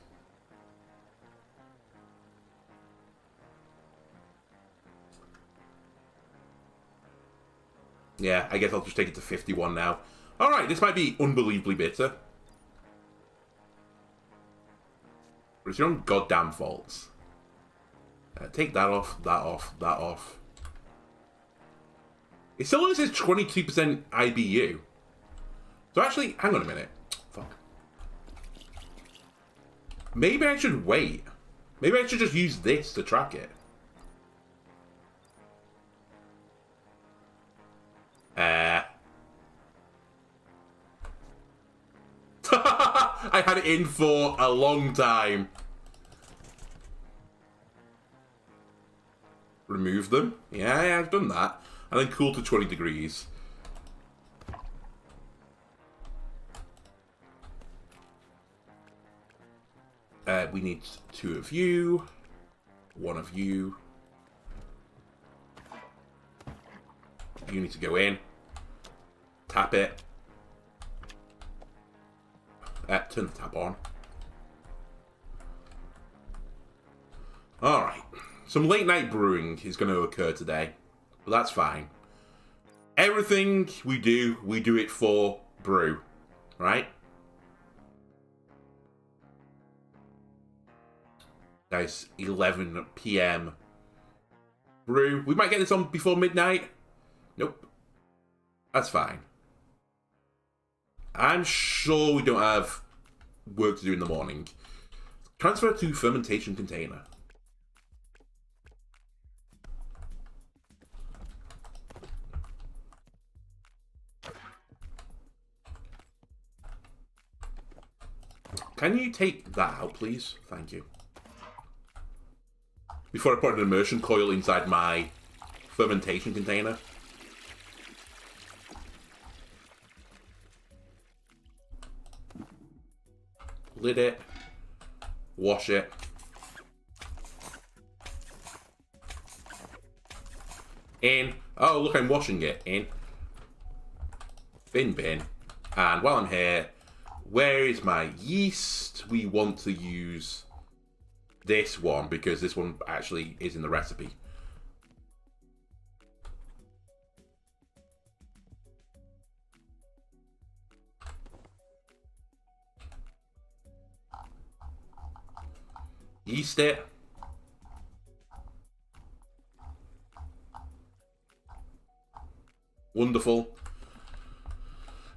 Yeah, I guess I'll just take it to 51 now. Alright, this might be unbelievably bitter. But it's your own goddamn faults. Take that off, that off, that off. It still only says 22% IBU. So actually, hang on a minute. Fuck. Maybe I should wait. Maybe I should just use this to track it. I had it in for a long time. Remove them. Yeah, I've done that. And then cool to 20 degrees. We need 2 of you. 1 of you. You need to go in. Tap it. Turn the tap on. Alright. Some late night brewing is going to occur today. But that's fine. Everything we do it for brew. Right? Guys, 11 PM. Brew. We might get this on before midnight. Nope. That's fine. I'm sure we don't have work to do in the morning. Transfer to fermentation container. Can you take that out, please? Thank you. Before I put an immersion coil inside my fermentation container. Lid it. Wash it. In. Oh, look, I'm washing it. In. Bin. And while I'm here, where is my yeast? We want to use this one because this one actually is in the recipe. Yeast it. Wonderful.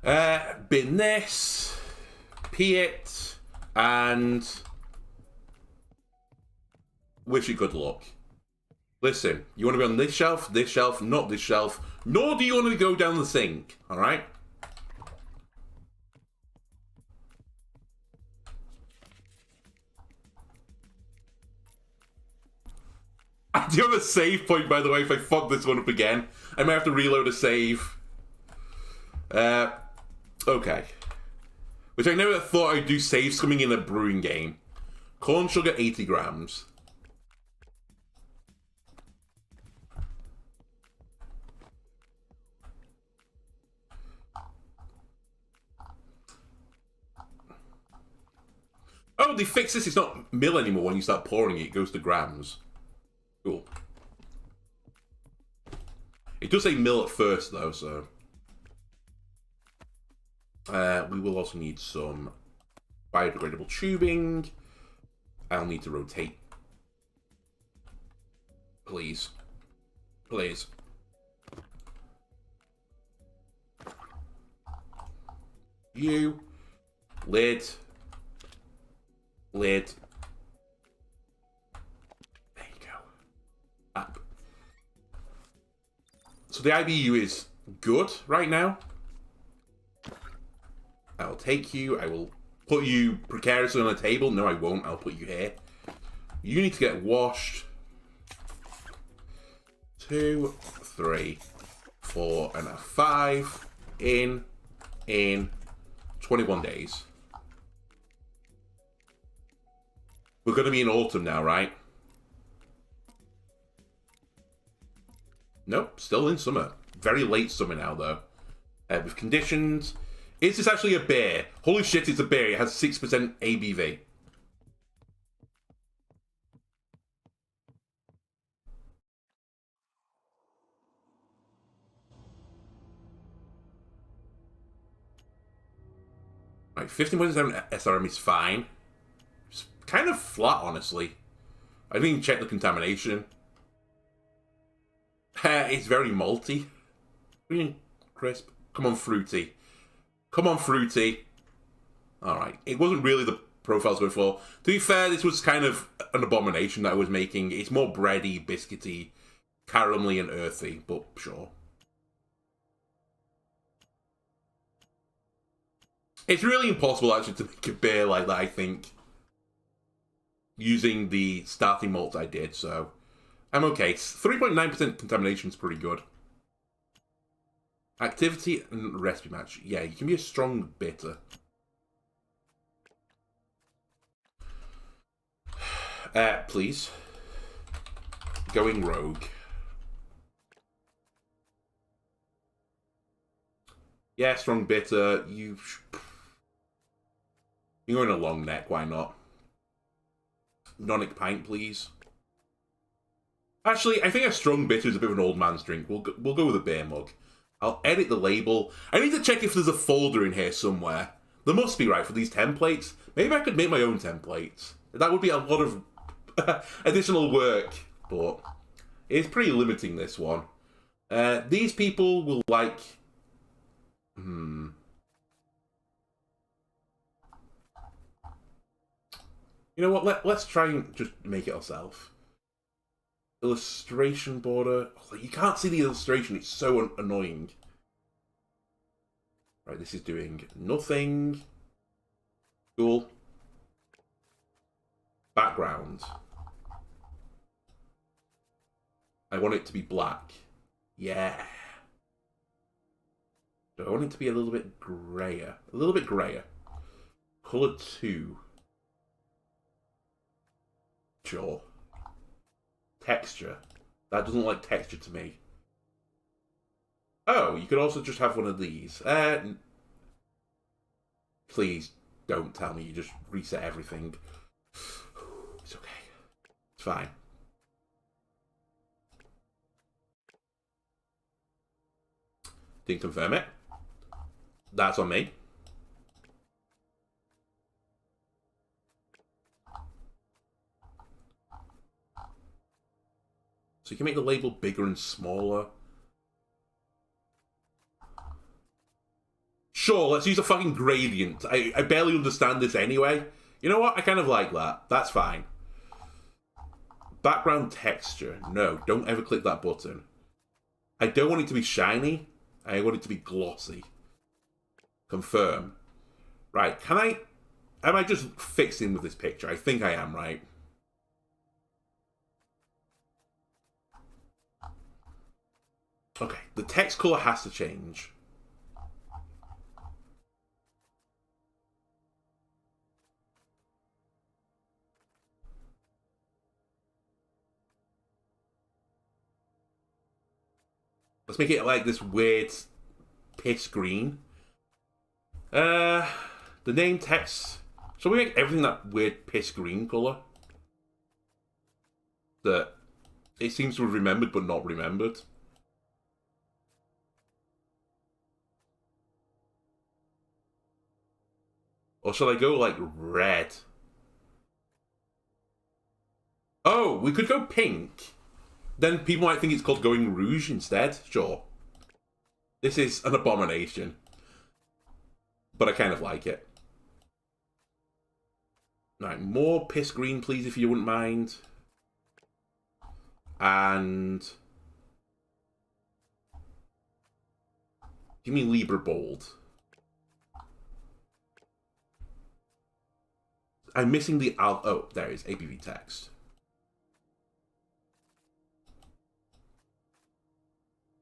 Bin this. Pee it. And wish it good luck. Listen, you want to be on this shelf, not this shelf, nor do you want to go down the sink, alright? I do have a save point, by the way, if I fuck this one up again. I might have to reload a save. Okay. Which I never thought I'd do saves coming in a brewing game. Corn sugar, 80 grams. Oh, they fixed this. It's not mil anymore when you start pouring it. It goes to grams. Cool. It does say mil at first, though, so... we will also need some biodegradable tubing. I'll need to rotate. Please. Please. You. Lid. Lid. There you go. Up. So the IBU is good right now. I'll take you. I will put you precariously on a table. No, I won't. I'll put you here. You need to get washed. 2, 3, 4, and a 5. In 21 days. We're going to be in autumn now, right? Nope, still in summer. Very late summer now, though. With conditions... Is this actually a beer? Holy shit, it's a beer. It has 6% ABV. Right, 15.7 SRM is fine. It's kind of flat, honestly. I didn't even check the contamination. It's very malty. Green crisp. Come on, fruity. Come on, fruity. Alright. It wasn't really the profile I was going for. To be fair, this was kind of an abomination that I was making. It's more bready, biscuity, caramelly, and earthy, but sure. It's really impossible, actually, to make a beer like that, I think. Using the starting malts I did, so... I'm okay. 3.9% contamination is pretty good. Activity and recipe match. Yeah, you can be a strong bitter. Please. Going rogue. Yeah, strong bitter. You're going a long neck, why not? Nonic pint, please. Actually, I think a strong bitter is a bit of an old man's drink. We'll go with a beer mug. I'll edit the label. I need to check if there's a folder in here somewhere. There must be, right, for these templates. Maybe I could make my own templates. That would be a lot of additional work, but it's pretty limiting, this one. These people will like... You know what, let's try and just make it ourselves. Illustration border. Oh, you can't see the illustration, it's so annoying. Right, this is doing nothing. Cool. Background. I want it to be black. Yeah. Do I want it to be a little bit grayer? A little bit grayer. Color 2. Sure. Texture. That doesn't look like texture to me. Oh, you could also just have one of these. Please don't tell me you just reset everything. It's okay. It's fine. Didn't confirm it. That's on me. So you can make the label bigger and smaller. Sure, let's use a fucking gradient. I barely understand this anyway. You know what? I kind of like that. That's fine. Background texture. No, don't ever click that button. I don't want it to be shiny. I want it to be glossy. Confirm. Right, can I... Am I just fixing with this picture? I think I am, right? Okay, the text color has to change. Let's make it like this weird piss green. The name text. So we make everything that weird piss green color. That it seems to have remembered but not remembered. Or shall I go like red? Oh, we could go pink. Then people might think it's called going rouge instead. Sure. This is an abomination. But I kind of like it. Right, more piss green, please, if you wouldn't mind. And... give me Libra bold. I'm missing the... oh, there it is. ABV text.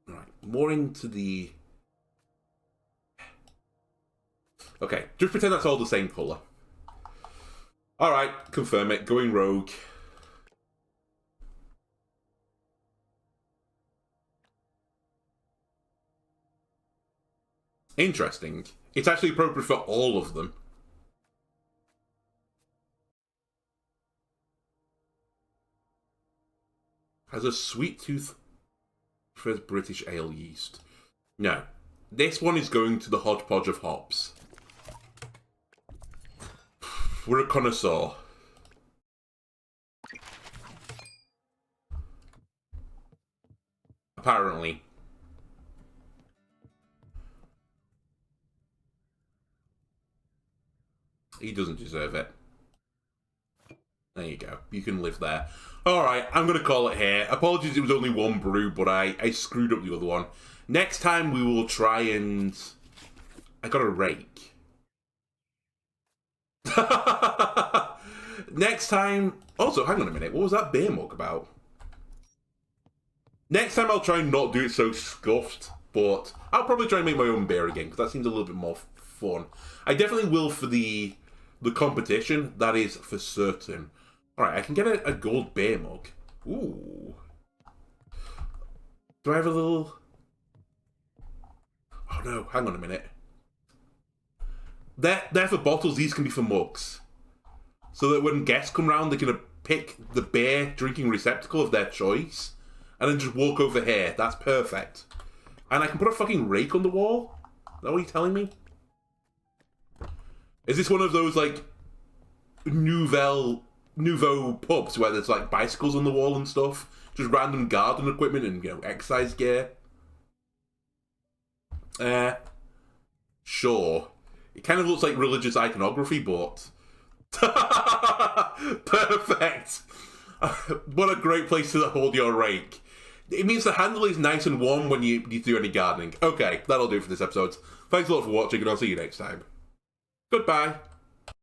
Right, more into the... okay, just pretend that's all the same colour. Alright, confirm it. Going rogue. Interesting. It's actually appropriate for all of them. Has a sweet tooth for British ale yeast. No. This one is going to the hodgepodge of hops. We're a connoisseur. Apparently. He doesn't deserve it. There you go. You can live there. Alright, I'm going to call it here. Apologies it was only one brew, but I screwed up the other one. Next time we will try and... I got a rake. Next time... also, hang on a minute. What was that beer mug about? Next time I'll try and not do it so scuffed, but I'll probably try and make my own beer again, because that seems a little bit more fun. I definitely will for the competition, that is for certain. Alright, I can get a gold beer mug. Ooh. Do I have a little... oh no, hang on a minute. They're for bottles, these can be for mugs. So that when guests come round, they can pick the beer drinking receptacle of their choice, and then just walk over here. That's perfect. And I can put a fucking rake on the wall? Is that what you're telling me? Is this one of those, like, nouveau pubs where there's, like, bicycles on the wall and stuff? Just random garden equipment and, you know, exercise gear? Sure. It kind of looks like religious iconography, but... perfect! What a great place to hold your rake. It means the handle is nice and warm when you do any gardening. Okay, that'll do for this episode. Thanks a lot for watching, and I'll see you next time. Goodbye.